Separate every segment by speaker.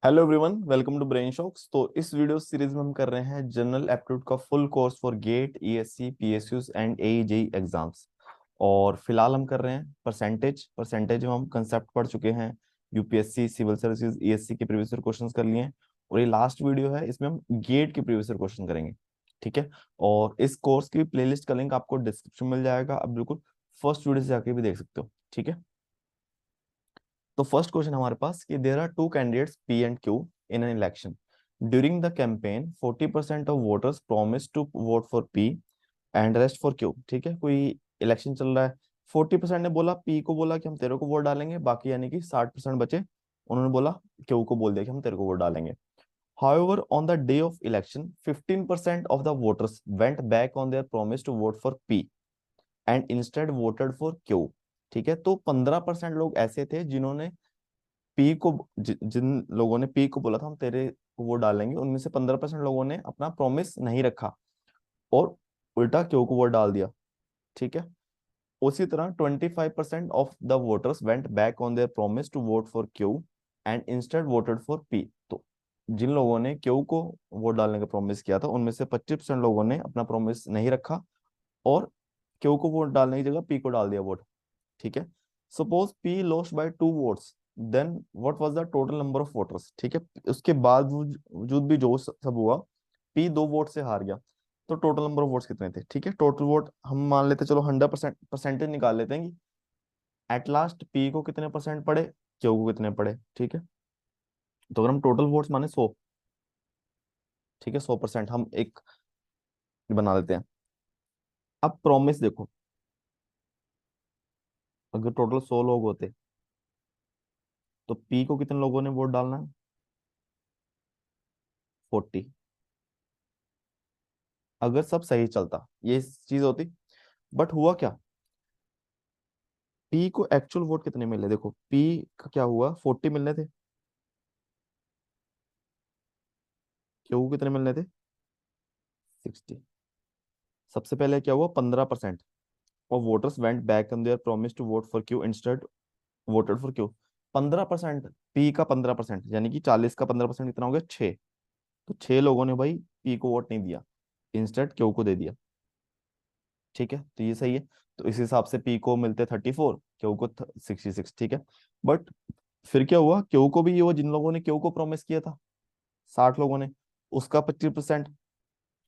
Speaker 1: Hello everyone, welcome to brain shocks. तो इस video series में हम कर रहे हैं जनरल एप्टीट्यूड का full course for GATE, ESE, PSUs and AEJE exams. और फिलहाल हम कर रहे हैं परसेंटेज में हम कंसेप्ट पढ़ चुके हैं। यूपीएससी, सिविल सर्विसेज, ईएससी के प्रीवियस ईयर क्वेश्चंस कर लिए हैं। और ये लास्ट वीडियो है, इसमें हम गेट के प्रीवियस ईयर क्वेश्चन करेंगे। ठीक है। और इस कोर्स की प्लेलिस्ट का लिंक आपको डिस्क्रिप्शन में मिल जाएगा, आप बिल्कुल फर्स्ट वीडियो से जाके भी देख सकते हो। ठीक है। तो फर्स्ट क्वेश्चन हमारे पास कि there are two candidates P and Q in an election. During the campaign 40% of voters promise to vote for P and rest for Q. ठीक है, कोई इलेक्शन चल रहा है। 40% ने बोला, पी को बोला कि हम तेरे को वोट डालेंगे, बाकी यानी कि 60% बचे, उन्होंने बोला, क्यू को बोल दिया कि हम तेरे को वोट डालेंगे। However, on the day of election, 15% of the voters went back on their promise to vote for P and instead voted for Q। ठीक है, तो 15% लोग ऐसे थे जिन्होंने पी को जिन लोगों ने पी को बोला था हम तेरे को वोट डालेंगे, उनमें से 15% लोगों ने अपना प्रॉमिस नहीं रखा और उल्टा क्यू को वोट डाल दिया। ठीक है। उसी तरह 25% of the voters went back on their promise to vote for Q and instead voted for P. तो जिन लोगों ने क्यू को वोट डालने का प्रॉमिस किया था, उनमें से 25% लोगों ने अपना प्रॉमिस नहीं रखा और क्यू को वोट डालने की जगह पी को डाल दिया वोट। ठीक है। Suppose P lost by 2 votes, then what was the total number of voters. ठीक है, उसके बावजूद भी जो सब हुआ, पी 2 वोट से हार गया, तो टोटल नंबर ऑफ वोट्स कितने थे। ठीक है, टोटल वोट हम मान लेते, चलो 100% परसेंटेज निकाल लेते हैं कि एट लास्ट पी को कितने परसेंट पड़े, क्यू को कितने पड़े। ठीक है, तो अगर हम टोटल वोट्स माने 100, ठीक है, 100% हम एक बना लेते हैं। अब प्रॉमिस देखो, अगर टोटल 100 लोग होते तो पी को कितने लोगों ने वोट डालना है, 40। अगर सब सही चलता ये चीज होती, बट हुआ क्या, पी को एक्चुअल वोट कितने मिले, देखो पी का क्या हुआ, 40 मिलने थे, क्यू को कितने मिलने थे, 60। सबसे पहले क्या हुआ, 15% of voters went back on their promise to vote for Q, instead voted for Q. 15%, P का 15% यानी कि 40 का 15% कितना हो गया, 6। तो 6 लोगों ने भाई पी को वोट नहीं दिया, इंस्टेड क्यू को दे दिया। ठीक है, तो ये सही है। तो इस हिसाब से पी को मिलते 34, क्यू को 66। ठीक है। बट फिर क्या हुआ, क्यू को भी ये हुआ, जिन लोगों ने क्यू को प्रॉमिस किया था, 60 लोगों ने, उसका 25%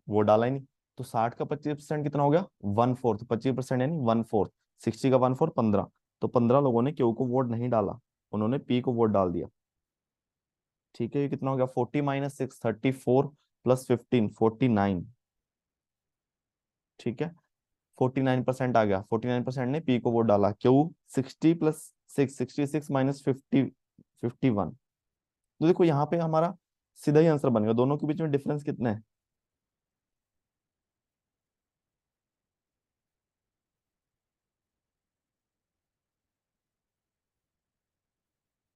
Speaker 1: वो डाला ही नहीं। तो 60 का 25% कितना हो गया, 1/4। 25% यानी 1/4, 60 का 1/4 15। तो 15 लोगों ने क्यू को वोट नहीं डाला, उन्होंने पी को वोट डाल दिया। ठीक है, ये कितना हो गया, 40 - 6 34 प्लस 15 49। ठीक है, 49% आ गया, 49% ने पी को वोट डाला। क्यू 60 + 6, 66 - 50 51। तो देखो यहाँ पे हमारा सीधा ही आंसर बन गया, दोनों के बीच में डिफरेंस कितना है,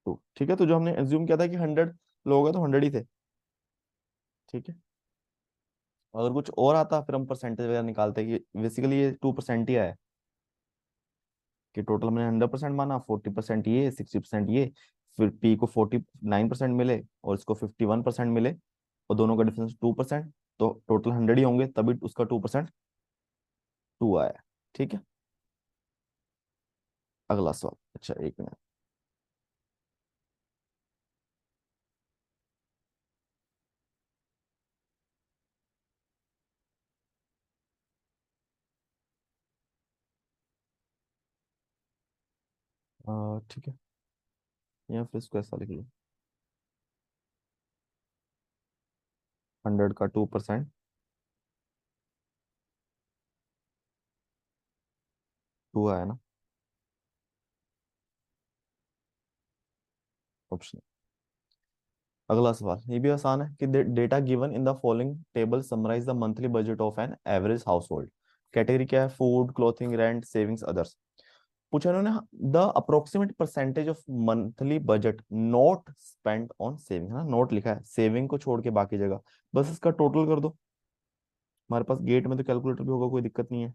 Speaker 1: 2। ठीक है, तो जो हमने एज्यूम किया था कि 100 लोग हैं तो 100 ही थे। ठीक है, अगर कुछ और आता फिर हम परसेंटेज वगैरह निकालते कि बेसिकली ये 2% ही आया, कि टोटल हमने 100% माना, 40% ये, 60% ये, फिर पी को 49% मिले और इसको 51% मिले, और दोनों का डिफरेंस 2%। तो टोटल 100 ही होंगे, तभी उसका 2% 2 आया। ठीक है, अगला सवाल। अच्छा, एक मिनट। ठीक है, या फिर इसको ऐसा लिख लो, 100 का 2%, 2 आया ना ऑप्शन। अगला सवाल ये भी आसान है कि data given in the following table summarize the monthly budget of an average household. Category क्या है, food, clothing, rent, savings, others. पूछा इन्होंने, the approximate percentage of monthly budget not spent on saving, है ना, note लिखा है, saving को छोड़ के बाकी जगह, बस इसका टोटल कर दो। हमारे पास गेट में तो कैलकुलेटर भी होगा, कोई दिक्कत नहीं है।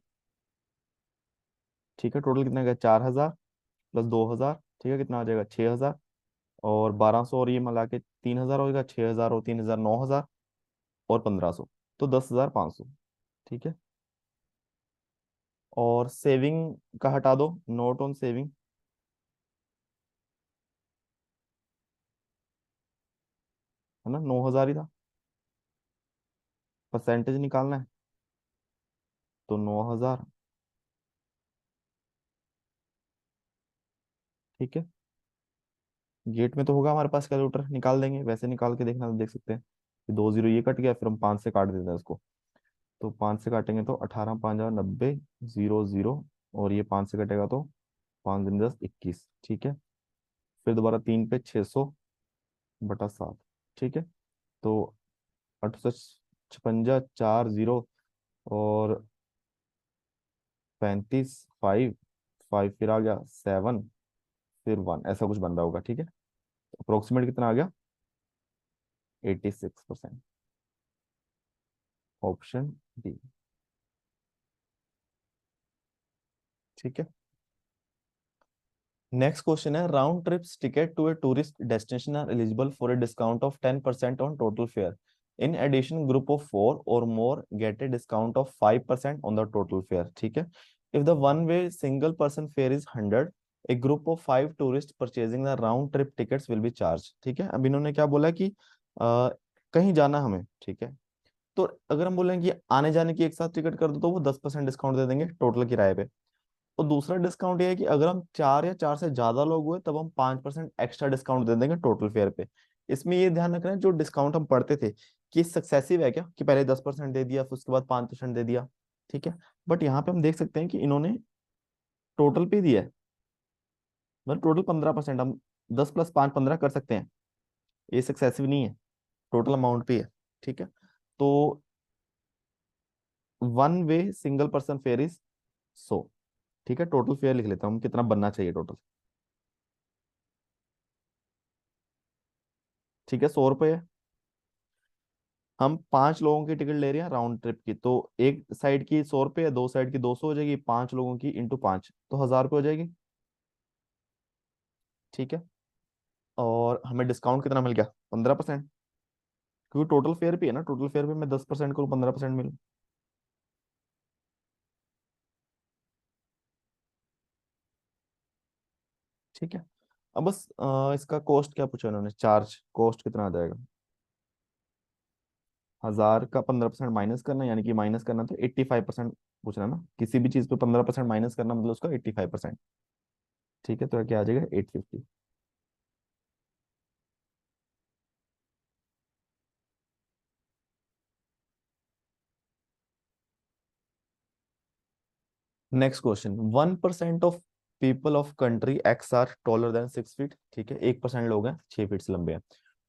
Speaker 1: ठीक है, टोटल कितना गया, 4000 + 2000, ठीक है, कितना आ जाएगा, 6000। और 1200 और ये मिला के 3000 होगा, 6000 और 3000 9000 और 1500, तो 10,500। ठीक है। और सेविंग का हटा दो, नोट ऑन सेविंग, है ना, 9000 ही था। परसेंटेज निकालना है, तो 9000। ठीक है। गेट में तो होगा हमारे पास कैलकुलेटर, निकाल देंगे, वैसे निकाल के देखना तो देख सकते हैं कि 2 जीरो ये कट गया, फिर हम 5 से काट देते हैं उसको। तो 5 से काटेंगे तो 18 5 90, 0 0, और ये 5 से कटेगा तो 5 10 21। ठीक है। फिर दोबारा 3 पे 600/7। ठीक है। तो 856 4 0, और 35 5, 5 फिर आ गया 7, फिर 1, ऐसा कुछ बन रहा होगा। ठीक है। अप्रोक्सीमेट कितना आ गया? 86%। Option D. ठीक है। नेक्स्ट क्वेश्चन है, round trips ticket to a tourist destination are eligible for a discount of 10% on total fare. In addition group of 4 और more get a discount of 5% on the total fare. ठीक है। If the one way single person fare is 100, a group of 5 tourist purchasing the round trip tickets will be charge. ठीक है। अब इन्होंने क्या बोला कि कहीं जाना हमें, ठीक है, तो अगर हम बोलेंगे कि आने जाने की एक साथ टिकट कर दो तो वो 10% डिस्काउंट दे देंगे टोटल किराए पे। और दूसरा डिस्काउंट ये है कि अगर हम 4 या 4 से ज्यादा लोग हुए तब हम 5% एक्स्ट्रा डिस्काउंट दे देंगे टोटल फेयर पे। इसमें ये ध्यान रखना है, जो डिस्काउंट हम पढ़ते थे कि सक्सेसिव है क्या, कि पहले 10% दे दिया फिर उसके बाद 5% दे दिया। ठीक है। बट यहाँ पे हम देख सकते हैं कि इन्होंने टोटल पे दिया है, मतलब टोटल 15%। हम 10 + 5 15 कर सकते हैं, ये सक्सेसिव नहीं है, टोटल अमाउंट पे है। ठीक है। तो one way single person fare is 100। ठीक है। टोटल फेयर लिख लेता हूँ कितना बनना चाहिए टोटल। ठीक है। 100 रुपये है। हम 5 लोगों की टिकट ले रहे हैं राउंड ट्रिप की, तो एक साइड की 100 रुपये है, दो साइड की 200 हो जाएगी, 5 लोगों की ×5 तो 1000 रुपये हो जाएगी। ठीक है। और हमें डिस्काउंट कितना मिल गया? 15%, क्योंकि टोटल फेयर पे है ना, टोटल फेयर पे मैं 10% करूँ 15% मिले। ठीक है। अब बस इसका कॉस्ट क्या पूछा उन्होंने, चार्ज कॉस्ट कितना आ जाएगा? 1000 का 15% माइनस करना, यानी कि माइनस करना तो 85% पूछना ना, किसी भी चीज पे 15% माइनस करना मतलब उसका 85%। ठीक है। तो क्या आ जाएगा? 850। Next question, 1% of people of country X are taller than 6 feet. ठीक है। 1% लोग हैं 6 फीट से लंबे हैं।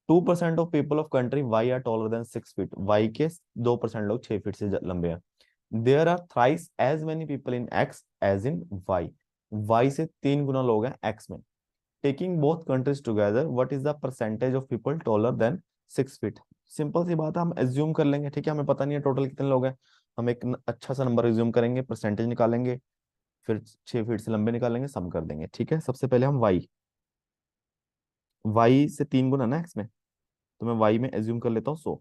Speaker 1: 2% of people of country Y are taller than 6 feet. Y के 2% लोग 6 फीट से लंबे हैं। There are thrice as many people in X as in Y. Y से 3 गुना लोग हैं एक्स में। Taking both countries together what is the percentage of people taller than 6 feet. Simple सी बात है, हम एज्यूम कर लेंगे। ठीक है। हमें पता नहीं है टोटल कितने लोग हैं, हम एक अच्छा सा नंबर एज्यूम करेंगे, परसेंटेज निकालेंगे, फिर 6 फीट से लंबे निकालेंगे, सम कर देंगे। ठीक है। सबसे पहले हम वाई, वाई से 3 गुना ना एक्स में, तो मैं वाई में एज्यूम कर लेता हूँ 100।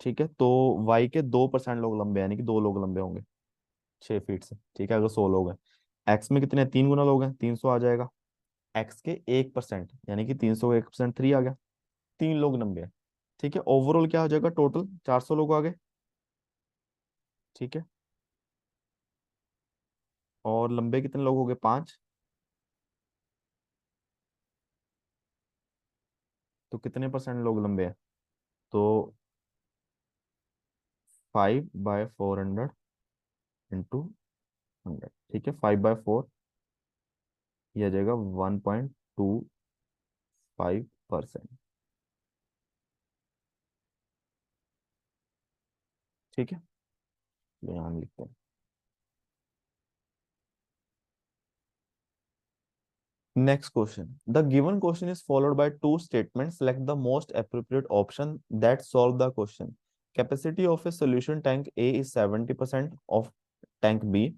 Speaker 1: ठीक है। तो वाई के 2% लोग लंबे हैं, यानी कि 2 लोग लंबे होंगे 6 फीट से। ठीक है। अगर 100 लोग हैं, एक्स में कितने 3 गुना लोग हैं, 300 आ जाएगा। एक्स के 1% यानी कि 300 का 1% 3 आ गया, 3 लोग लंबे हैं। ठीक है। ओवरऑल क्या हो जाएगा, टोटल 400 लोग आ गए। ठीक है। और लंबे कितने लोग हो गए? 5। तो कितने परसेंट लोग लंबे हैं? तो 5/400 × 100। ठीक है। 5/4, ये आ जाएगा 1.25%। ठीक है। यहाँ लिखते हैं। Next question. The given question is followed by two statements. Select the most appropriate option that solve the question. Capacity of a solution tank A is 70% of tank B.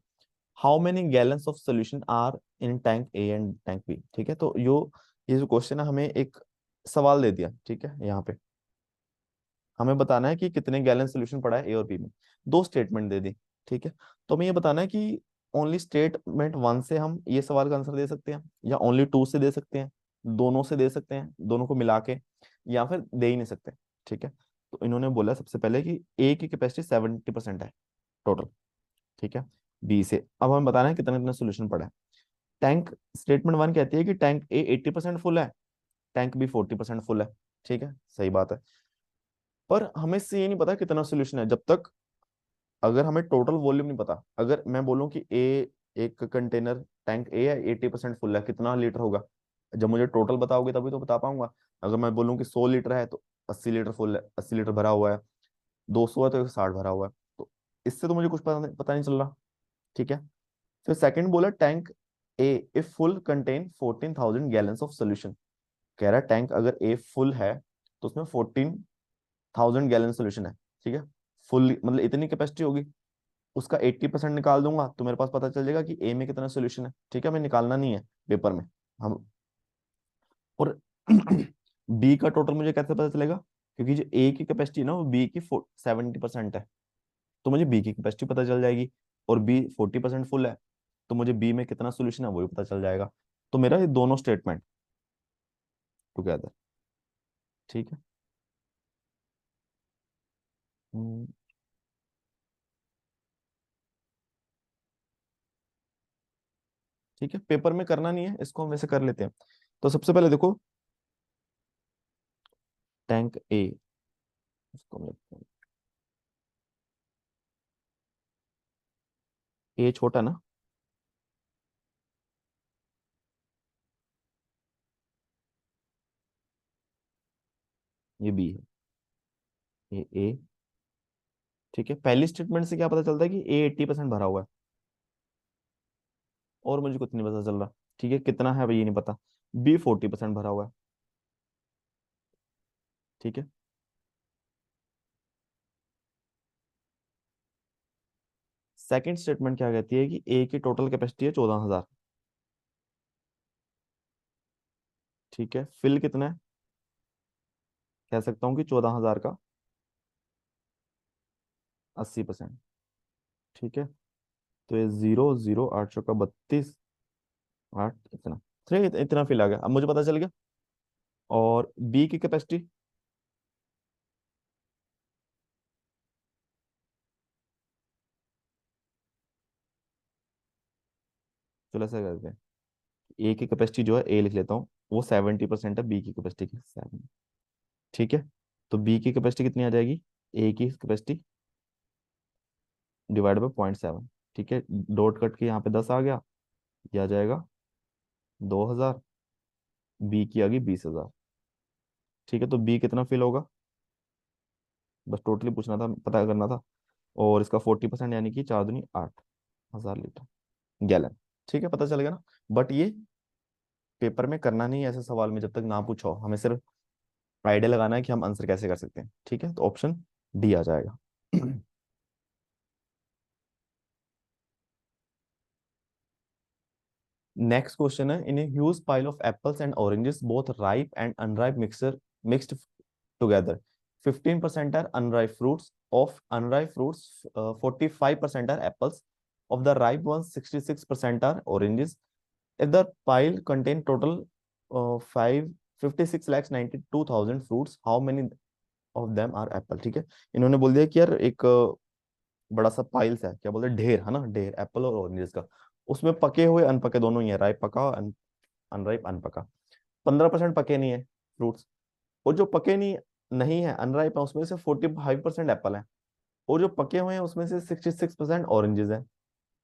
Speaker 1: How many gallons of solution are in tank A and tank B? ठीक है। तो यो ये जो question है हमें एक सवाल दे दिया, ठीक है, यहाँ पे हमें बताना है कि कितने गैलन सोल्यूशन पड़ा है ए और बी में, दो स्टेटमेंट दे दी, ठीक है। तो हमें ये बताना है कि ओनली स्टेटमेंट वन से हम ये सवाल का आंसर दे सकते हैं, या ओनली टू से दे सकते हैं, दोनों से दे सकते हैं, दोनों को मिला के, या फिर दे ही नहीं सकते, ठीक है। तो इन्होंने बोला सबसे पहले कि ए की कैपेसिटी 70% है टोटल, ठीक है। बी से अब हमें बताना है कितना कितना सोल्यूशन पड़ा है। टैंक स्टेटमेंट वन कहती है कि टैंक ए 80% फुल है, टैंक बी 40% फुल है, ठीक है, सही बात है। पर हमें इससे ये नहीं पता कितना सोल्यूशन है जब तक, अगर हमें टोटल वॉल्यूम नहीं पता। अगर मैं बोलूं कि ए, एक कंटेनर टैंक ए है 80% फुल है, कितना लीटर होगा, जब मुझे टोटल बताओगे तभी तो बता पाऊंगा। अगर मैं बोलूं कि 100 लीटर है तो 80 लीटर फुल है, 80 लीटर भरा हुआ है, 200 है तो 160 भरा हुआ है, तो इससे तो मुझे कुछ पता नहीं चल रहा, ठीक है। फिर सेकंड बोला tank A if full contain 14,000 gallons of solution. कह रहा है टैंक अगर ए फुल है तो उसमें 14,000 गैलन सोल्यूशन है, ठीक है। फुल मतलब इतनी कैपेसिटी होगी, उसका 80% निकाल दूंगा तो मेरे पास पता चल जाएगा कि ए में कितना सोल्यूशन है, ठीक है, हमें निकालना नहीं है पेपर में हम। और बी का टोटल मुझे कैसे पता चलेगा, क्योंकि जो ए की कैपेसिटी है ना वो बी की 70% है, तो मुझे बी की कैपेसिटी पता चल जाएगी। और बी 40% फुल है, तो मुझे बी में कितना सोल्यूशन है वो भी पता चल जाएगा। तो मेरा ये दोनों स्टेटमेंट टुगेदर, ठीक है। हम्म, ठीक है, पेपर में करना नहीं है इसको, हम वैसे कर लेते हैं। तो सबसे पहले देखो टैंक ए, इसको हम लिखते हैं, ए छोटा ना, ये बी है, ये ए, ठीक है। पहली स्टेटमेंट से क्या पता चलता है कि ए 80% भरा हुआ है, और मुझे कुछ नहीं पता चल रहा, ठीक है, कितना है भाई ये नहीं पता। बी 40% भरा हुआ है, ठीक है। सेकंड स्टेटमेंट क्या कहती है कि ए की टोटल कैपेसिटी है 14,000, ठीक है। फिल कितना है, कह सकता हूँ कि 14,000 का 80%, ठीक है। तो ये 0 0 800 का 32, 8 इतना, ठीक है, इतना फिल आ गया, अब मुझे पता चल गया। और बी की कैपेसिटी, चलो ऐसा करते हैं, ए की कैपेसिटी जो है ए लिख लेता हूँ, वो 70% है बी की कैपेसिटी की 7, ठीक है। तो बी की कैपेसिटी कितनी आ जाएगी, ए की कैपेसिटी डिवाइड बाई 0.7, ठीक है। डॉट कट के यहाँ पे 10 आ गया, ये आ जाएगा 2,000, बी की आ गई 20,000, ठीक है। तो बी कितना फिल होगा, बस टोटली पूछना था, पता करना था। और इसका 40% यानी कि 4 दूनी 8,000 लीटर गैलन, ठीक है, पता चल गया ना। बट ये पेपर में करना नहीं है ऐसे सवाल में, जब तक ना पूछो, हमें सिर्फ आइडिया लगाना है कि हम आंसर कैसे कर सकते हैं, ठीक है। तो ऑप्शन डी आ जाएगा। नेक्स्ट क्वेश्चन है, in a huge pile of apples and oranges both ripe and unripe mixer mixed together 15% are unripe fruits, of unripe fruits 45% are apples, of the ripe ones 66% are oranges. If the pile contain total 5 56 lakhs 92,000 fruits, how many of them are apple, ठीक है। इन्होंने बोल दिया कि यार एक बड़ा सा पाइल्स है, क्या बोलते हैं, ढेर है ना, ढेर एप्पल और ऑरेंजेस का, उसमें पके हुए अनपके दोनों ही है, राइप पका, अनराइप अनपका। 15% पके नहीं है फ्रूट्स, और जो पके नहीं है अनराइप है उसमें से 45% एप्पल है, और जो पके हुए हैं उसमें से 66% ऑरेंजेस है।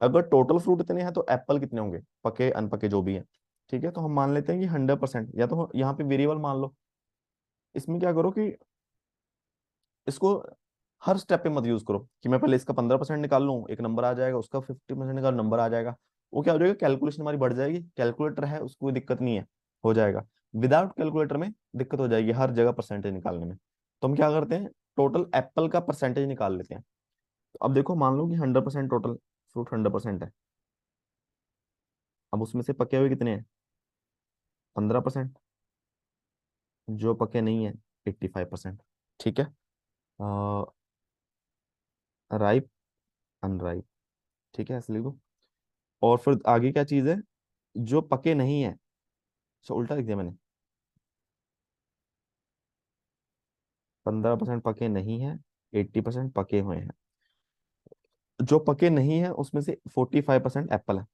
Speaker 1: अगर टोटल फ्रूट इतने हैं तो एप्पल कितने होंगे, पके अनपके जो भी है, ठीक है। तो हम मान लेते हैं कि 100%, या तो यहाँ पे वेरिएबल मान लो। इसमें क्या करो कि इसको हर स्टेप पे मत यूज करो कि मैं पहले इसका 15% निकाल लूं एक नंबर आ जाएगा, उसका 50% निकाल नंबर आ जाएगा। वो क्या हो जाएगा, कैलकुलेशन हमारी बढ़ जाएगी। कैलकुलेटर है उसको कोई दिक्कत नहीं है, हो जाएगा। विदाउट कैलकुलेटर में दिक्कत हो जाएगी हर जगह परसेंटेज निकालने में। तो हम क्या करते हैं, टोटल एप्पल का परसेंटेज निकाल लेते हैं। तो अब देखो, मान लो कि 100% टोटल फ्रूट 100% है, अब उसमें से पके हुए कितने हैं, 15%, जो पके नहीं है 85%। ठीक है। Ripe, unripe. ठीक है, ऐसे लिख दो। और फिर आगे क्या चीज है, जो पके नहीं है, अच्छा उल्टा लिख दिया मैंने। 15% पके नहीं है, 80% पके हुए हैं। जो पके नहीं है उसमें से 45% एप्पल है।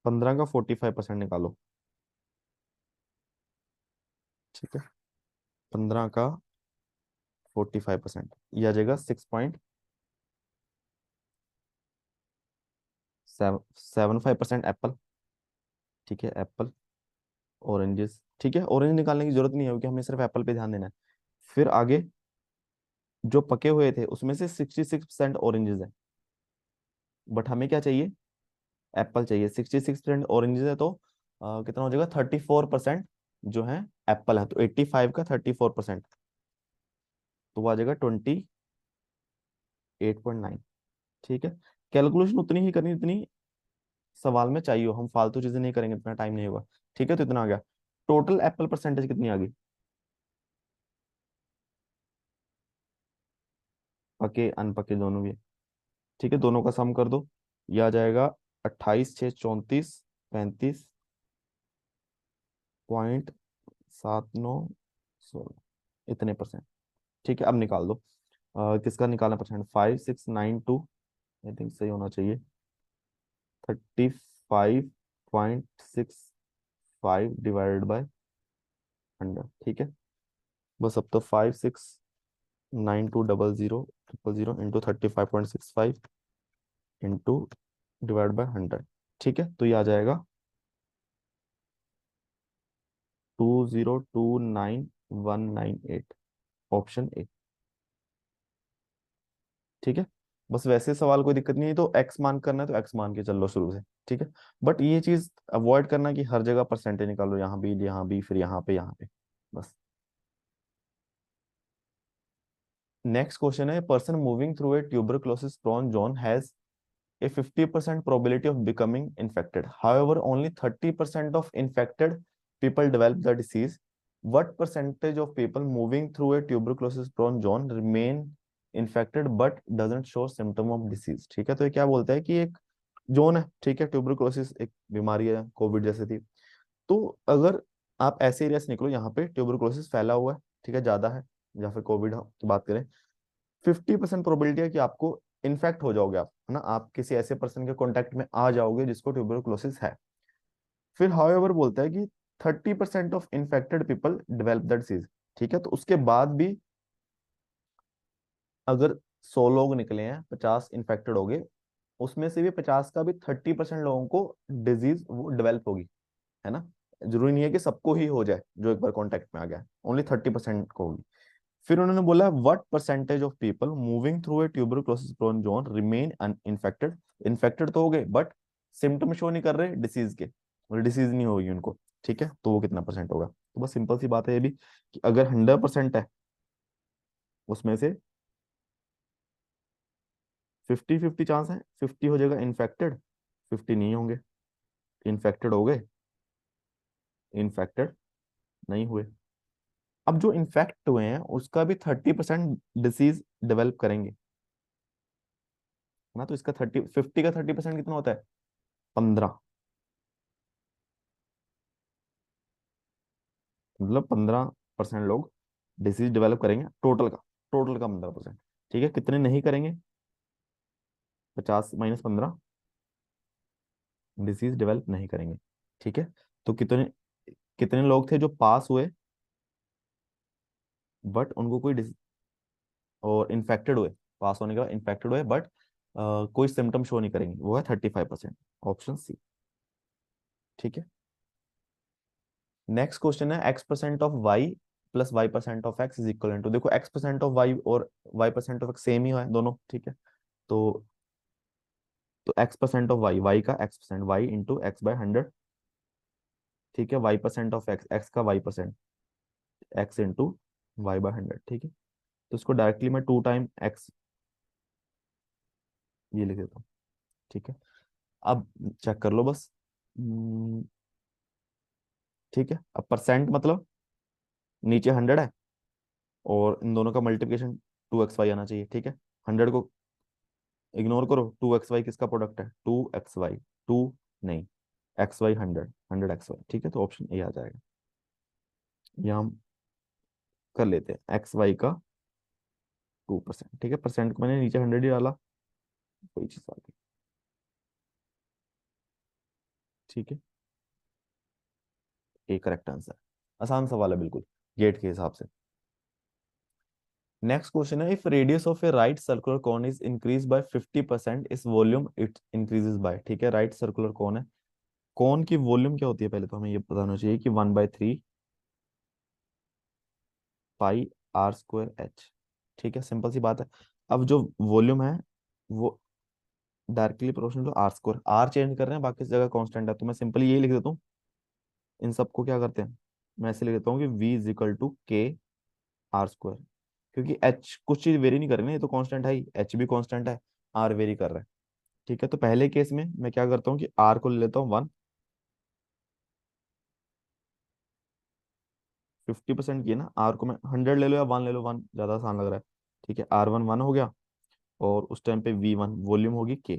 Speaker 1: 15 का 45% निकालो। ठीक है, 15 का 45%, ये आ जाएगा 6.75% एप्पल। ठीक है, एप्पल। ऑरेंजेस, ठीक है, ऑरेंज निकालने की जरूरत नहीं है क्योंकि हमें सिर्फ एप्पल पे ध्यान देना है। फिर आगे जो पके हुए थे उसमें से 66% ऑरेंजेस है, बट हमें क्या चाहिए, एप्पल चाहिए। 66% ऑरेंजेस है तो कितना हो जाएगा, 34% जो है एप्पल है, तो 85 का 34%, तो वो आ जाएगा 28.9। ठीक है, कैलकुलेशन उतनी ही करनी जितनी सवाल में चाहिए हो, हम फालतू चीजें नहीं करेंगे, इतना टाइम नहीं होगा। ठीक है, तो इतना आ गया। टोटल एप्पल परसेंटेज कितनी आ गई, पके अनपके दोनों भी। ठीक है, दोनों का सम कर दो, ये आ जाएगा 28 6 34.79 16 परसेंट। ठीक है, अब निकाल दो। किसका निकालना परसेंट, 5692, आई थिंक सही होना चाहिए। 35.65 डिवाइडेड बाय 100। ठीक है, बस अब तो 56920000 इंटू 35.65 इंटू डिवाइड बाय 100। ठीक है, तो ये आ जाएगा 2029198, ऑप्शन ए। ठीक है, बस वैसे सवाल कोई दिक्कत नहीं है, तो एक्स मान करना है तो एक्स मान के चल लो शुरू से। ठीक है, बट ये चीज अवॉइड करना कि हर जगह परसेंटेज निकालो, यहाँ भी फिर यहाँ पे, बस। नेक्स्ट क्वेश्चन है, person moving through a tuberculosis prone zone has a 50% probability of becoming infected. However, only 30% of infected people develop the disease. What percentage of people moving through a tuberculosis prone zone remain infected but doesn't show symptom of disease? ठीक है, तो ये क्या बोलता है कि एक zone है, ठीक है, ट्यूबरकुलोसिस एक बीमारी है, कोविड जैसे थी। तो अगर आप ऐसे एरिया से निकलो यहाँ पे ट्यूबरकुलोसिस फैला हुआ है, ठीक है, ज्यादा है, या फिर कोविड की बात करें, 50% प्रोबेबिलिटी है कि आपको इन्फेक्ट हो जाओगे आप, है ना, आप किसी ऐसे पर्सन के कांटेक्ट में आ जाओगे जिसको ट्यूबरकुलोसिस है। फिर हाउएवर बोलता है कि 30% of infected people develop that disease. ठीक है, तो उसके बाद भी अगर 100 लोग निकले हैं, 50 इन्फेक्टेड हो गए, उसमें से भी 50 का भी 30% लोगों को डिजीज वो डेवलप होगी, है ना। जरूरी नहीं है कि सबको ही हो जाए जो एक बार कांटेक्ट में आ गया, ओनली 30% को होगी। फिर उन्होंने बोला what percentage of people moving through a tuberculosis prone zone remain uninfected. Infected तो हो गए बट सिम्टम शो नहीं कर रहे डिसीज के, डिसीज नहीं होगी उनको। ठीक है, तो वो कितना परसेंट होगा, तो बस सिंपल सी बात है ये भी, कि अगर 100% है उसमें से 50-50 चांस है, 50 हो जाएगा इन्फेक्टेड, 50 नहीं होंगे, इन्फेक्टेड हो गए, इन्फेक्टेड नहीं हुए। अब जो इन्फेक्ट हुए हैं उसका भी 30% डिसीज डेवलप करेंगे ना, तो इसका 50 का 30% कितना होता है, 15। मतलब 15% लोग डिसीज डेवलप करेंगे टोटल का 15%। ठीक है, कितने नहीं करेंगे, 50 - 15 डिसीज डेवलप नहीं करेंगे। ठीक है, तो कितने कितने लोग थे जो पास हुए बट उनको कोई और इन्फेक्टेड हुए, पास होने के बाद इन्फेक्टेड हुए बट कोई सिम्टम शो नहीं करेंगे, वो है 35%, ऑप्शन सी। ठीक है, नेक्स्ट क्वेश्चन है x% of y plus y% of x is equal to, देखो x% ऑफ y और y% ऑफ x सेम ही है दोनों। ठीक है, तो x% ऑफ y का x%, y into X by 100। ठीक है, y% ऑफ x, x का y%, x into y by 100। ठीक है, तो इसको डायरेक्टली मैं 2 टाइम x, ये लिख देता हूँ। ठीक है, अब चेक कर लो बस। हम्म, ठीक है, अब परसेंट मतलब नीचे 100 है, और इन दोनों का मल्टीप्लिकेशन 2xy आना चाहिए। ठीक है, 100 को इग्नोर करो, 2xy किसका प्रोडक्ट है, 2xy, टू नहीं, xy 100, 100xy। ठीक है, तो ऑप्शन ए आ जाएगा। यहाँ हम कर लेते हैं xy का 2%। ठीक है, परसेंट को मैंने नीचे 100 ही डाला, कोई चीज आ गई। ठीक है, ए करेक्ट आंसर। आसान सवाल है बिल्कुल, गेट के हिसाब से। नेक्स्ट क्वेश्चन है, if radius of A right circular cone is increase by 50%, इस वॉल्यूम इट इंक्रीजेस बाय। ठीक है, राइट सर्कुलर कोन है, कोन की वॉल्यूम क्या होती है पहले तो हमें ये पता होना चाहिए कि 1/3 पाई आर स्क्वायर एच। ठीक है, सिंपल सी बात है। अब जो वॉल्यूम है वो directly proportional to r square, r change कर रहे हैं, बाकी जगह कांस्टेंट है, तो मैं सिंपली यही लिख देता हूँ। इन सबको क्या करते हैं, मैं ऐसे लिख देता हूँ कि v इज इक्वल टू के आर स्क्वायर, क्योंकि h कुछ चीज वेरी नहीं कर रही ना, ये तो कांस्टेंट है ही, h भी कांस्टेंट है, r वेरी कर रहा है। ठीक है, तो पहले केस में मैं क्या करता हूँ कि r को ले लेता हूँ 1, 50% की है ना, r को मैं 100 ले लो या 1 ले लो, 1 ज्यादा आसान लग रहा है। ठीक है, r1 1 हो गया, और उस टाइम पे v1 वॉल्यूम होगी k।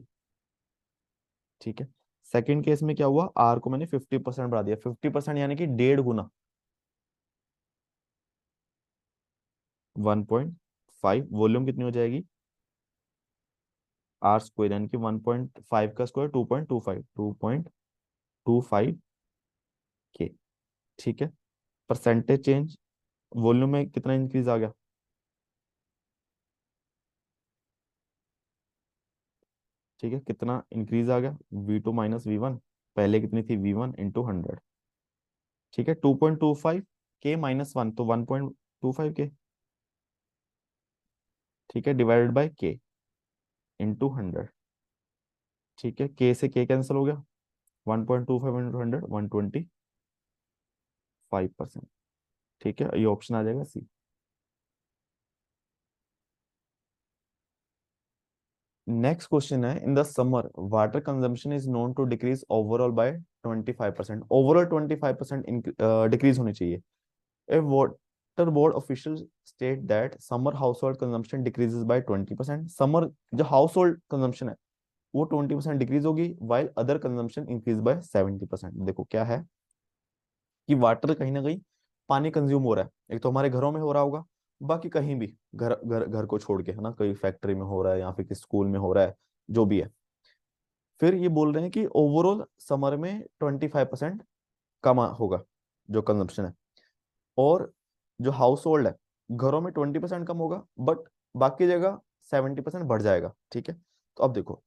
Speaker 1: ठीक है, सेकंड केस में क्या हुआ, r को मैंने 50% बढ़ा दिया, 50% यानी कि 1.5 गुना, 1.5, वॉल्यूम कितनी हो जाएगी, आर स्क्वायर, यानी कि 1.5 का स्क्वायर 2.25, 2.25 के। ठीक है, परसेंटेज चेंज, वॉल्यूम में कितना इंक्रीज आ गया, ठीक है, कितना इंक्रीज आ गया, v2 - v1, पहले कितनी थी, v1 × 100। ठीक है, 2.25 के -1, तो 1.25 के। ठीक है, डिवाइडेड बाय के इंटू 100। ठीक है, के से के कैंसिल हो गया, 1.25 × 100, 125%। ठीक है, ये ऑप्शन आ जाएगा सी। नेक्स्ट क्वेश्चन है, in the summer water consumption is known to decrease overall by 25%, overall 25% decrease होनी चाहिए। A water board official state that summer household consumption decreases by 20%, summer जो हाउस होल्ड कंजम्पशन है वो 20% decrease होगी, while other consumption increase by 70%। देखो क्या है कि वाटर कहीं ना कहीं पानी कंज्यूम हो रहा है, एक तो हमारे घरों में हो रहा होगा, बाकी कहीं भी घर घर घर को छोड़ के, है ना, कोई फैक्ट्री में हो रहा है या फिर किसी स्कूल में हो रहा है, जो भी है। फिर ये बोल रहे हैं कि ओवरऑल समर में 25% कम होगा जो कंजम्पशन है, और जो हाउस होल्ड है घरों में 20% कम होगा, बट बाकी जगह 70% बढ़ जाएगा। ठीक है, तो अब देखो,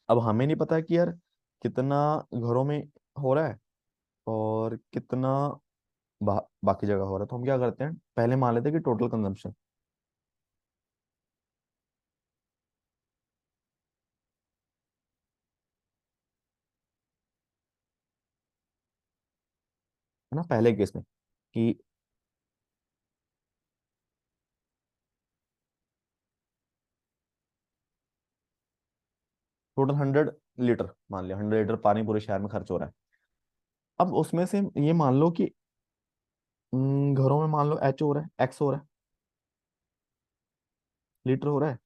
Speaker 1: अब हमें नहीं पता कि यार कितना घरों में हो रहा है और कितना बाकी जगह हो रहा है, तो हम क्या करते हैं, पहले मान लेते हैं कि टोटल कंजम्पशन, है ना, पहले केस में कि टोटल 100 लीटर, मान लिया 100 लीटर पानी पूरे शहर में खर्च हो रहा है। अब उसमें से ये मान लो कि घरों में मान लो एच हो रहा है, एक्स हो रहा है, लीटर हो रहा है,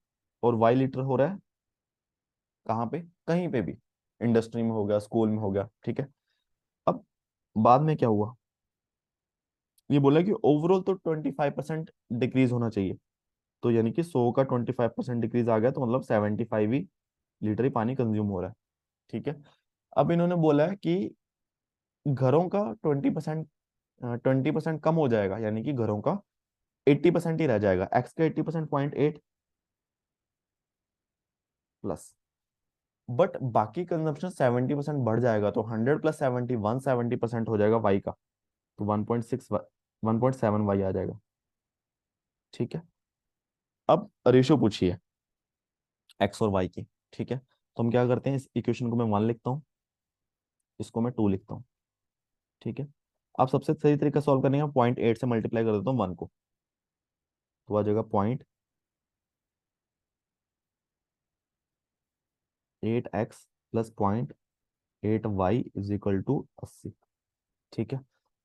Speaker 1: और वाई लीटर हो रहा है, कहाँ पे, कहीं पे भी, इंडस्ट्री में हो गया, स्कूल में हो गया। ठीक है, अब बाद में क्या हुआ, ये बोला कि ओवरऑल तो 25% डिक्रीज होना चाहिए, तो यानी कि 100 का 25% डिक्रीज आ गया, तो मतलब 75 ही लीटर ही पानी कंज्यूम हो रहा है। ठीक है, अब इन्होंने बोला है कि घरों का 20% कम हो जाएगा, यानी कि घरों का 80% ही रह जाएगा, एक्स का 80% 0.8 प्लस, बट बाकी कंजम्पशन 70% बढ़ जाएगा, तो 100 + 70 170% हो जाएगा वाई का, तो 1.6 1.7 वाई आ जाएगा। ठीक है, अब रेशियो पूछिए एक्स और वाई की। ठीक है, तो हम क्या करते हैं, इस इक्वेशन को मैं 1 लिखता हूँ, इसको मैं 2 लिखता हूँ। ठीक है, अब सबसे सही तरीका सॉल्व करने का, 0.8 से मल्टीप्लाई कर देता हूँ 1 को, तो आ जाएगा 0.8 8x plus 0.8y is equal to 80। ठीक है,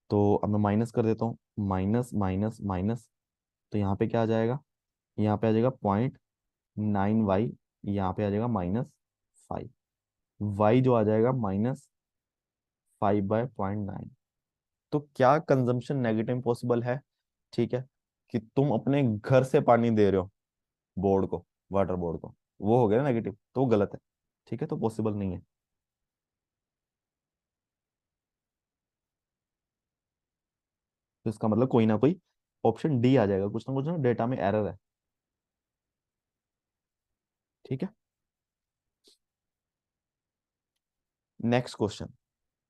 Speaker 1: तो अब मैं माइनस कर देता हूँ, माइनस माइनस माइनस, तो यहाँ पे क्या आ जाएगा, यहाँ पे आ जाएगा 0.9y, यहाँ पे आ जाएगा -5, y जो आ जाएगा -5/0.9। तो क्या कंजम्पशन नेगेटिव पॉसिबल है? ठीक है, कि तुम अपने घर से पानी दे रहे हो बोर्ड को, वाटर बोर्ड को, वो हो गया ना नेगेटिव, तो वो गलत है। ठीक है, तो पॉसिबल नहीं है। तो इसका मतलब कोई ना कोई ऑप्शन डी आ जाएगा, कुछ ना कुछ ना डेटा में एरर है। ठीक है, next question.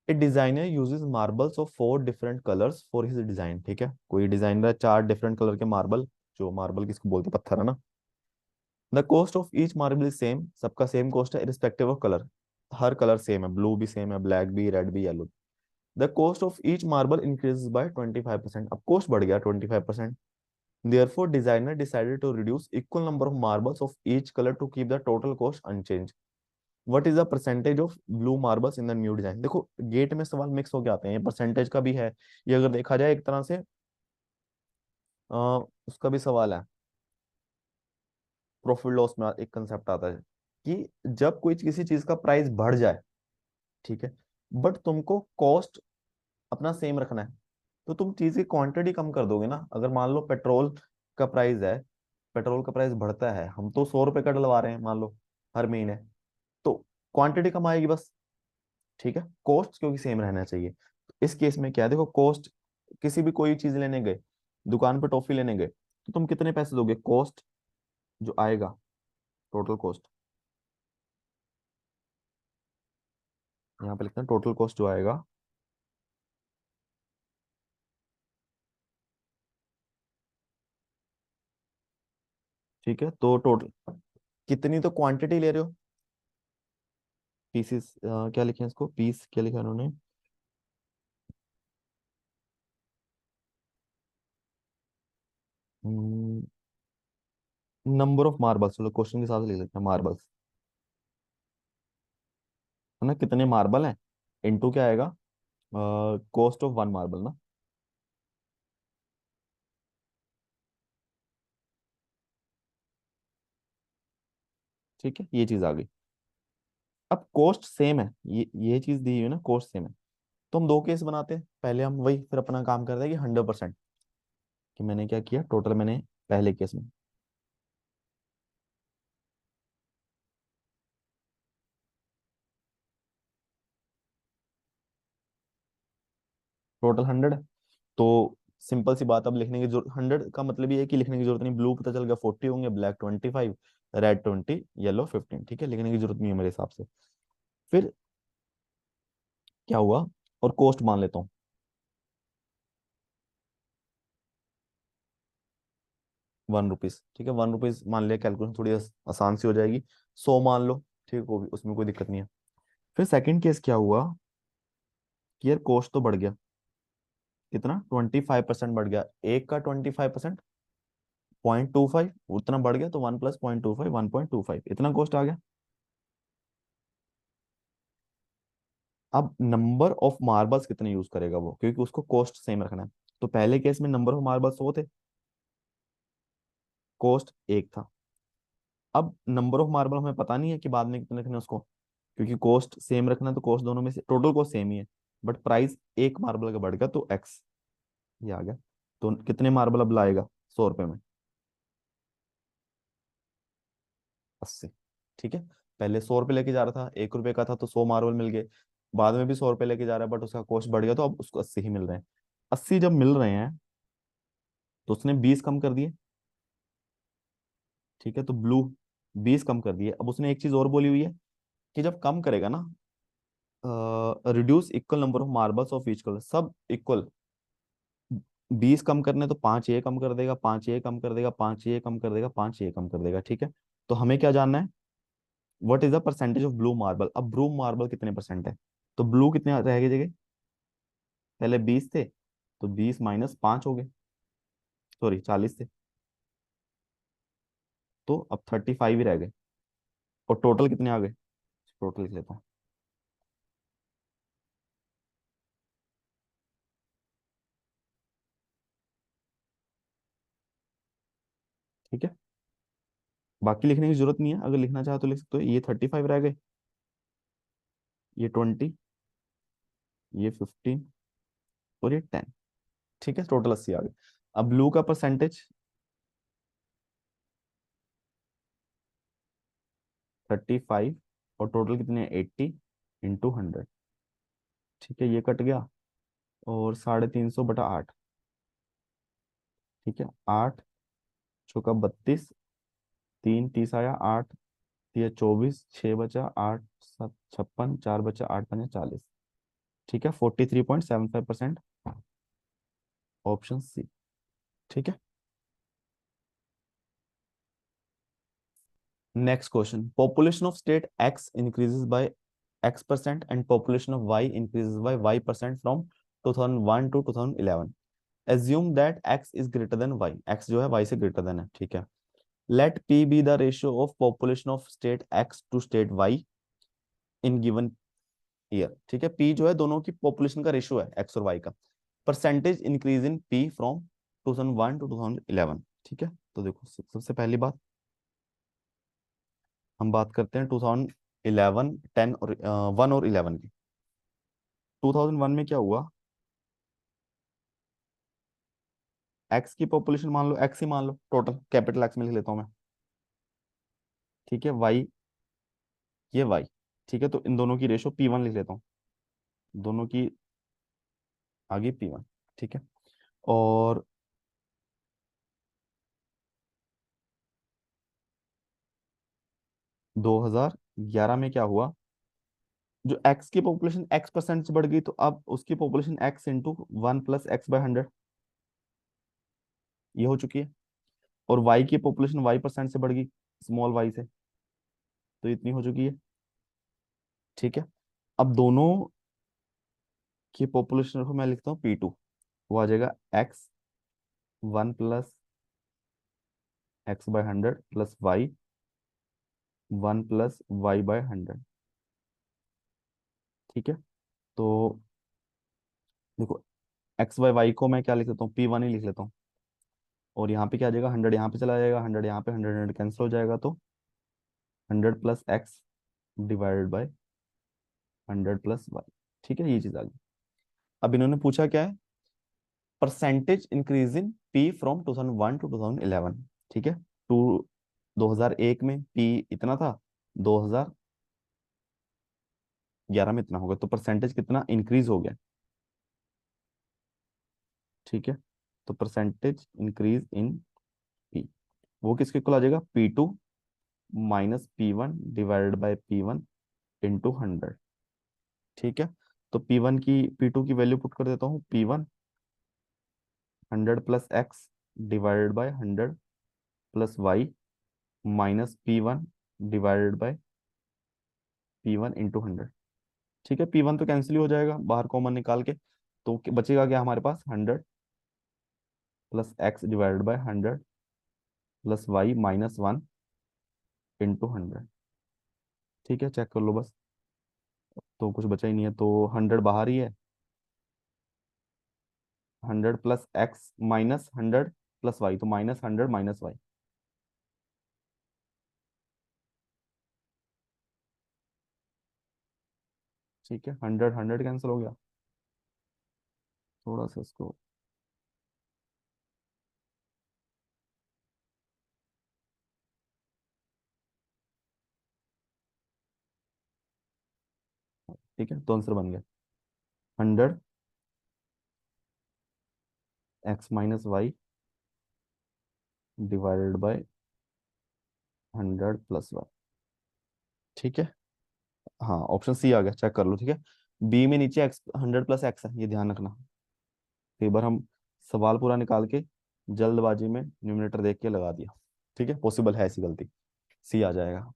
Speaker 1: A designer uses marbles of 4 different colours for his design. ठीक है, कोई डिजाइनर 4 डिफरेंट कलर के मार्बल, जो मार्बल किसको बोलते हैं, पत्थर है ना। The cost of each marble is same, सबका सेम कॉस्ट है irrespective of colour. Her colour same है, ब्लू भी सेम है, ब्लैक भी, रेड भी, yellow. The cost of each marble increase by 25%। अब कॉस्ट बढ़ गया 25%। Therefore, designer decided to reduce equal number of marbles of each color to keep the total cost unchanged. What is the percentage of blue marbles in the new design? देखो gate में सवाल mix होके आते हैं, ये percentage का भी है, ये अगर देखा जाए एक तरह से उसका भी सवाल है। प्रॉफिट लॉस में एक कंसेप्ट आता है कि जब कोई किसी चीज का प्राइस बढ़ जाए, ठीक है, बट तुमको कॉस्ट अपना सेम रखना है, तो तुम चीज की क्वांटिटी कम कर दोगे ना। अगर मान लो पेट्रोल का प्राइस है, पेट्रोल का प्राइस बढ़ता है, हम तो 100 रुपए का डलवा रहे हैं मान लो हर महीने, तो क्वांटिटी कम आएगी बस। ठीक है, कॉस्ट क्योंकि सेम रहना चाहिए। तो इस केस में क्या है, देखो कॉस्ट, किसी भी कोई चीज लेने गए, दुकान पर टॉफी लेने गए, तो तुम कितने पैसे दोगे, कॉस्ट जो आएगा, टोटल कॉस्ट, यहाँ पे लिखते हैं टोटल कॉस्ट जो आएगा। ठीक है, तो टोटल कितनी तो क्वांटिटी ले रहे हो, पीसेस, क्या लिखे हैं इसको, पीस क्या लिखा है उन्होंने, नंबर ऑफ मार्बल्स, चलो क्वेश्चन के हिसाब से लिख लेते हैं, मार्बल्स है ना, कितने मार्बल हैं, इनटू क्या आएगा, कॉस्ट ऑफ वन मार्बल ना। ठीक है, ये चीज आ गई। अब कॉस्ट सेम है, ये चीज दी हुई है ना, कॉस्ट सेम है, तो हम दो केस बनाते हैं। पहले हम वही फिर अपना काम करते हैं कि 100%, कि मैंने क्या किया, टोटल मैंने पहले केस में टोटल 100। तो सिंपल सी बात, अब लिखने की जरूरत, 100 का मतलब ये है कि लिखने की जरूरत नहीं, ब्लू पता चल गया 40 होंगे, ब्लैक 25, रेड 20, येलो 15। ठीक है, लिखने की जरूरत नहीं है मेरे हिसाब से। फिर क्या हुआ, और कॉस्ट मान लेता हूँ 1 रुपीज। ठीक है, 1 रुपीज मान लिया, कैलकुलेशन थोड़ी आसान सी हो जाएगी। 100 मान लो, ठीक है, उसमें कोई दिक्कत नहीं है। फिर सेकंड केस क्या हुआ कि यार कॉस्ट तो बढ़ गया, कितना, 25% बढ़ गया, एक का 25%, 0.25 उतना बढ़ गया, तो 1 + 0.25, 1.25 इतना कॉस्ट आ गया। अब नंबर ऑफ मार्बल्स कितने यूज करेगा वो, क्योंकि उसको कॉस्ट सेम रखना है। तो पहले केस में नंबर ऑफ मार्बल्स 100 थे, कॉस्ट 1 था। अब नंबर ऑफ मार्बल हमें पता नहीं है कि बाद में कितने रखने हैं उसको, क्योंकि कॉस्ट सेम रखना है, तो कॉस्ट दोनों में से टोटल कॉस्ट सेम ही है, बट प्राइस एक मार्बल का बढ़ गया, तो एक्स, ये आ गया। तो कितने मार्बल अब लाएगा 100 रुपए में, 80। ठीक है, पहले 100 रुपये लेके जा रहा था, 1 रुपए का था, तो 100 मार्बल मिल गए। बाद में भी 100 रुपये लेके जा रहा है, बट उसका कॉस्ट बढ़ गया, तो अब उसको 80 ही मिल रहे हैं। 80 जब मिल रहे हैं, तो उसने 20 कम कर दिए। ठीक है, तो ब्लू 20 कम कर दिए। अब उसने एक चीज और बोली हुई है कि जब कम करेगा ना, reduce equal number of marbles of each colour, सब इक्वल। 20 कम करने तो 5 ये कम कर देगा, 5 ये कम कर देगा, 5 ये कम कर देगा, 5 ये कम कर देगा। ठीक है, तो हमें क्या जानना है, what is the percentage of blue marble. अब ब्लू मार्बल कितने परसेंट है, तो ब्लू कितने रहेगी जगह, पहले 20 थे, तो 20 - 5 हो गए, सॉरी 40 थे, तो अब 35 ही रह गए, और टोटल कितने आ गए, टोटल लिख लेता हूँ। ठीक है, बाकी लिखने की जरूरत नहीं है, अगर लिखना चाहो तो लिख सकते हो। ये 35 रह गए, ये 20, ये 15 और ये 10। ठीक है, टोटल 80 आ गए। अब ब्लू का परसेंटेज 35 और टोटल कितने हैं 80 इंटू 100। ठीक है, ये कट गया, और 350/8। ठीक है, 8 चौका 32, 3 30 आया, 8 ये 24, 6 बचा, 8 7 56, 4 बचा, 8 5 40। ठीक है, 43.75%, ऑप्शन सी। ठीक है, next question, population of state X increases by x% and population of y increases by y% from 2001 to 2011। Assume that x is greater than y, x जो है y से ग्रेटर देन है। ठीक है, let p be the ratio of population of state x to state y in given year. ठीक है, p जो है दोनों की पॉपुलेशन का रेशियो है x और y का। Percentage increase in p from 2001 to 2011। ठीक है, तो देखो सबसे पहली बात हम बात करते हैं 2011, 10 और 1 और 11 की। 2001 में क्या हुआ, x की पॉपुलेशन मान लो, x ही मान लो, टोटल कैपिटल x में लिख लेता हूं मैं। ठीक है, y, ये y। ठीक है, तो इन दोनों की रेशो p1 लिख लेता हूँ, दोनों की आगे p1। ठीक है, और 2011 में क्या हुआ, जो x की पॉपुलेशन x% से बढ़ गई, तो अब उसकी पॉपुलेशन x इंटू 1 + x/100 ये हो चुकी है। और y की पॉपुलेशन y% से बढ़ गई, स्मॉल y से, तो इतनी हो चुकी है। ठीक है, अब दोनों की पॉपुलेशन को मैं लिखता हूँ P2, वो आ जाएगा x 1 + x/100 plus y 1 + y/100। ठीक है, तो देखो x/y को मैं क्या लिख लेता हूँ, P1 ही लिख लेता हूँ। और यहाँ पे क्या आ जाएगा, 100 यहाँ पे चला जाएगा, 100 यहाँ पे, 100 कैंसिल हो जाएगा, तो 100 + x डिवाइडेड बाय 100 + y। ठीक है, ये चीज आ गई। अब इन्होंने पूछा क्या है, percentage increase in p from 2001 to 2011। ठीक है, टू 2001 में p इतना था, 2011 में इतना होगा, तो परसेंटेज कितना इंक्रीज हो गया। ठीक है, तो परसेंटेज इंक्रीज इन p, वो किसके इक्वल आ जाएगा, P2 - P1 divided by P1 into 100। ठीक है, तो P1 की P2 की वैल्यू पुट कर देता हूँ, P1 100 + x divided by 100 + y -P1 divided by P1 into 100। ठीक है, P1 तो कैंसिल ही हो जाएगा बाहर कॉमन निकाल के, तो बचेगा क्या हमारे पास, 100 + x divided by 100 + y -1 into 100। ठीक है, चेक कर लो बस, तो कुछ बचा ही नहीं है, तो 100 बाहर ही है, 100 + x -100 + y, तो -100 - y। ठीक है, 100 100 कैंसिल हो गया, थोड़ा सा इसको, ठीक है, तो आंसर बन गया 100 x - y divided by 100 + y। ठीक है, हाँ ऑप्शन सी आ गया, चेक कर लो। ठीक है, बी में नीचे x 100 + x है, ये ध्यान रखना। कई बार हम सवाल पूरा निकाल के जल्दबाजी में न्यूमरेटर देख के लगा दिया। ठीक है, पॉसिबल है ऐसी गलती, सी आ जाएगा।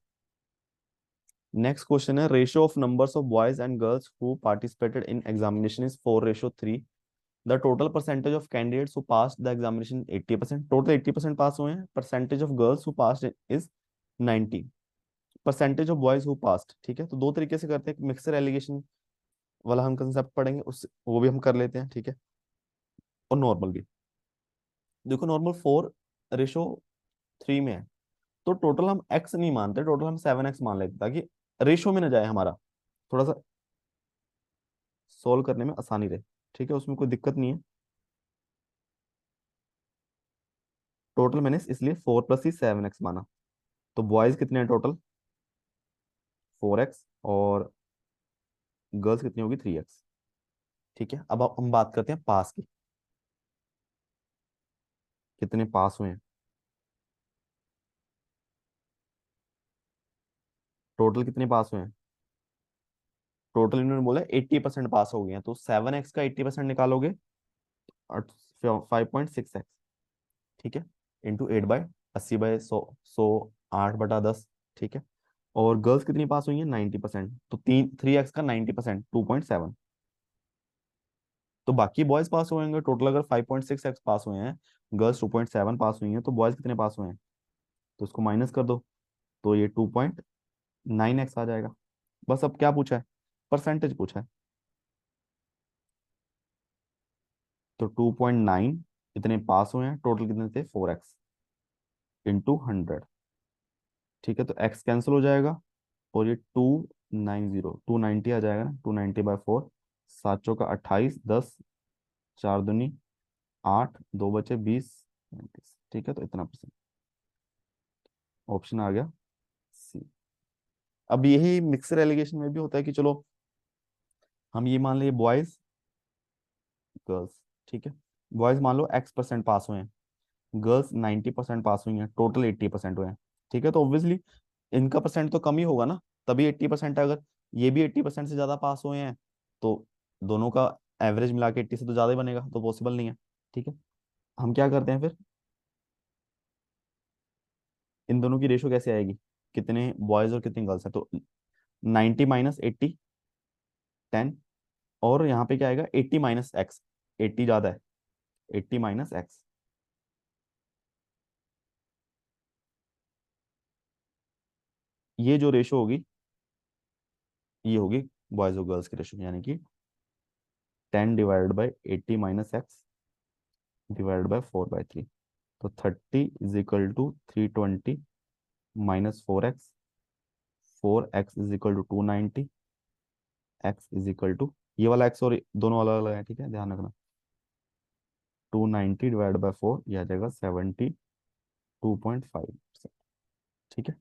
Speaker 1: नेक्स्ट क्वेश्चन है, ratio of numbers of boys and girls who participated in examination is 4:3। The total percentage of candidates who passed the examination 80%, total 80% पास हुए हैं, percentage of girls who passed is 90। Percentage of boys who passed, ठीक है। तो दो तरीके से करते हैं, मिक्सर एलिगेशन वाला हम कंसेप्ट पढ़ेंगे, उस वो भी हम कर लेते हैं, ठीक है। और नॉर्मल भी, देखो नॉर्मल 4:3 में है, तो टोटल हम एक्स नहीं मानते, टोटल हम 7x मान लेते ताकि रेशो में ना जाए हमारा, थोड़ा सा सोल्व करने में आसानी रहे, ठीक है, उसमें कोई दिक्कत नहीं है। टोटल मैंने इसलिए 4 + 7x माना। तो बॉयज कितने हैं टोटल, 4x, और गर्ल्स कितनी होगी, 3x, ठीक है। अब हम बात करते हैं पास की, कितने पास हुए हैं। टोटल कितने पास हुए हैं, टोटल इन्होंने बोला 80% पास हो गए हैं, तो 7x का 80% निकालोगे, 5.6x, ठीक है, इंटू 8/, 80/100, 8/10, ठीक है। और गर्ल्स कितनी पास हुई है, 90%, तो 3x का 90%, 2.7। तो बाकी बॉयज पास हुए होंगे टोटल, अगर 5.6x पास हुए हैं, गर्ल्स 2.7 पास हुई हैं, तो बॉयज कितने पास हुए हैं, तो उसको माइनस कर दो, तो ये 2.9x आ जाएगा। बस अब क्या पूछा है, परसेंटेज पूछा है, तो 2.9 इतने पास हुए हैं, टोटल कितने थे, 4x इंटू 100, ठीक है। तो x कैंसिल हो जाएगा, और ये 290 आ जाएगा ना, 290/4, 7 चौका 28, 10, 4 दूनी 8, 2 बचे 20, 35, ठीक है, तो इतना परसेंट, ऑप्शन आ गया सी। अब यही मिक्सर एलिगेशन में भी होता है कि चलो हम ये मान लिए बॉयज गर्ल्स, ठीक है, बॉयज मान लो x% पास हुए हैं, गर्ल्स 90% पास हुई हैं, टोटल 80% हुए हैं, ठीक है। तो ऑब्वियसली इनका परसेंट तो कम ही होगा ना, तभी 80% है। अगर ये भी 80% से ज्यादा पास हुए हैं, तो दोनों का एवरेज मिला के 80 से तो ज्यादा ही बनेगा, तो पॉसिबल नहीं है, ठीक है। हम क्या करते हैं फिर, इन दोनों की रेशो कैसे आएगी, कितने बॉयज और कितनी गर्ल्स है, तो 90 - 80, 10, और यहाँ पे क्या आएगा, 80 - x, 80 ज्यादा है, 80 - x, ये जो रेशो होगी, ये होगी बॉयज और गर्ल्स की रेशो, यानी कि 10/80 - x /4/3, तो 30 = 320 -4x, 4x = 290, x ये वाला x और दोनों अलग अलग है, ठीक है, ध्यान रखना। 290 / 4, यह आ जाएगा 72.5%, ठीक है।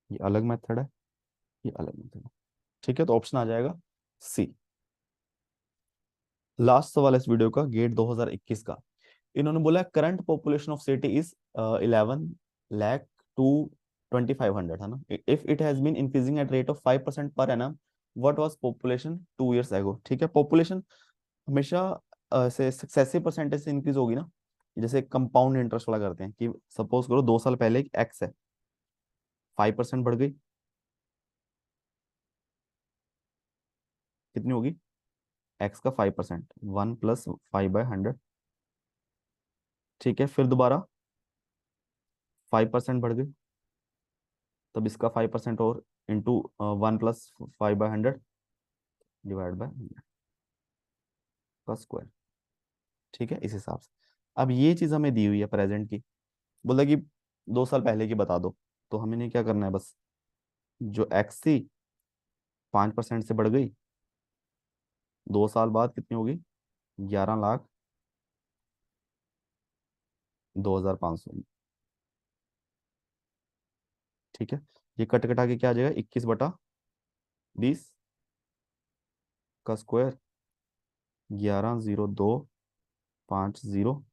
Speaker 1: ये अलग मेथड है, ये अलग मेथड है, ठीक है। तो ऑप्शन आ जाएगा सी। लास्ट सवाल इस वीडियो का, गेट 2021 का। इन्होंने बोला current population of city is 11 lakh to 2500, है ना। If it has been increasing at rate of 5% per annum, what was population 2 years ago, ठीक है। पॉपुलेशन हमेशा से सक्सेसिव परसेंटेज से इंक्रीज होगी ना, जैसे कंपाउंड इंटरेस्ट वाला करते हैं कि सपोज करो 2 साल पहले एक्स है, 5% बढ़ गई, कितनी होगी, एक्स का 5%, 1 + 5/100, ठीक है। फिर दोबारा 5% बढ़ गई, तब इसका 5% और इंटू 1 + 5/100 डिवाइड बाय का स्क्वायर, ठीक है, इस हिसाब से। अब ये चीज हमें दी हुई है प्रेजेंट की, बोला कि 2 साल पहले की बता दो, तो हमें नहीं क्या करना है, बस जो एक्स थी 5% से बढ़ गई, 2 साल बाद कितनी होगी, 11,02,500, ठीक है। ये कट कटा के क्या आ जाएगा, 21/20 का स्क्वायर, 11,02,50,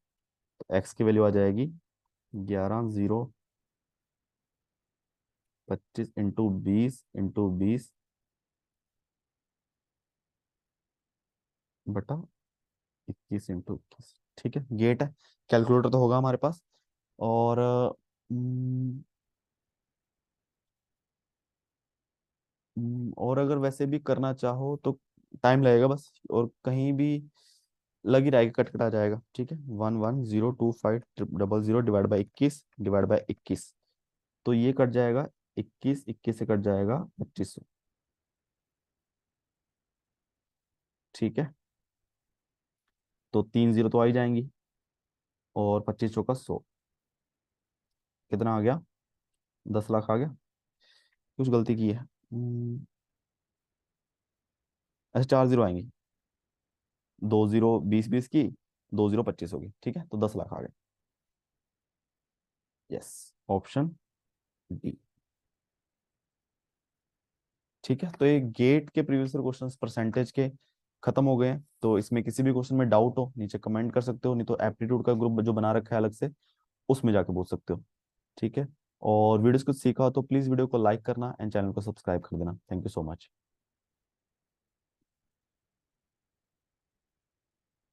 Speaker 1: तो एक्स की वैल्यू आ जाएगी 11,025 इंटू 20 बटा 21 इंटू 21, ठीक है। गेट है, कैलकुलेटर तो होगा हमारे पास, और और अगर वैसे भी करना चाहो तो टाइम लगेगा बस, और कहीं भी लग ही रहा है कि कट कटा जाएगा, ठीक है। 11025000 डिवाइड बाई 21 तो ये कट जाएगा, 21 से कट जाएगा 2500, ठीक है। तो 3 जीरो तो आ ही जाएंगी, और 25 चौका 100, कितना आ गया? 10 लाख आ गया। कुछ गलती की है। अच्छा, 4 जीरो आएंगी, 2 जीरो 20 20 की, 2 जीरो 25 होगी, ठीक है। तो 10 लाख आ गए। Yes, option D. ठीक है, तो ये गेट के प्रीवियस क्वेश्चंस परसेंटेज के खत्म हो गए हैं। तो इसमें किसी भी क्वेश्चन में डाउट हो नीचे कमेंट कर सकते हो, नहीं तो एप्टीट्यूड का ग्रुप जो बना रखा है अलग से, उसमें जाके पूछ सकते हो, ठीक है। और वीडियोस कुछ सीखा हो तो प्लीज वीडियो को लाइक करना एंड चैनल को सब्सक्राइब कर देना। Thank you so much.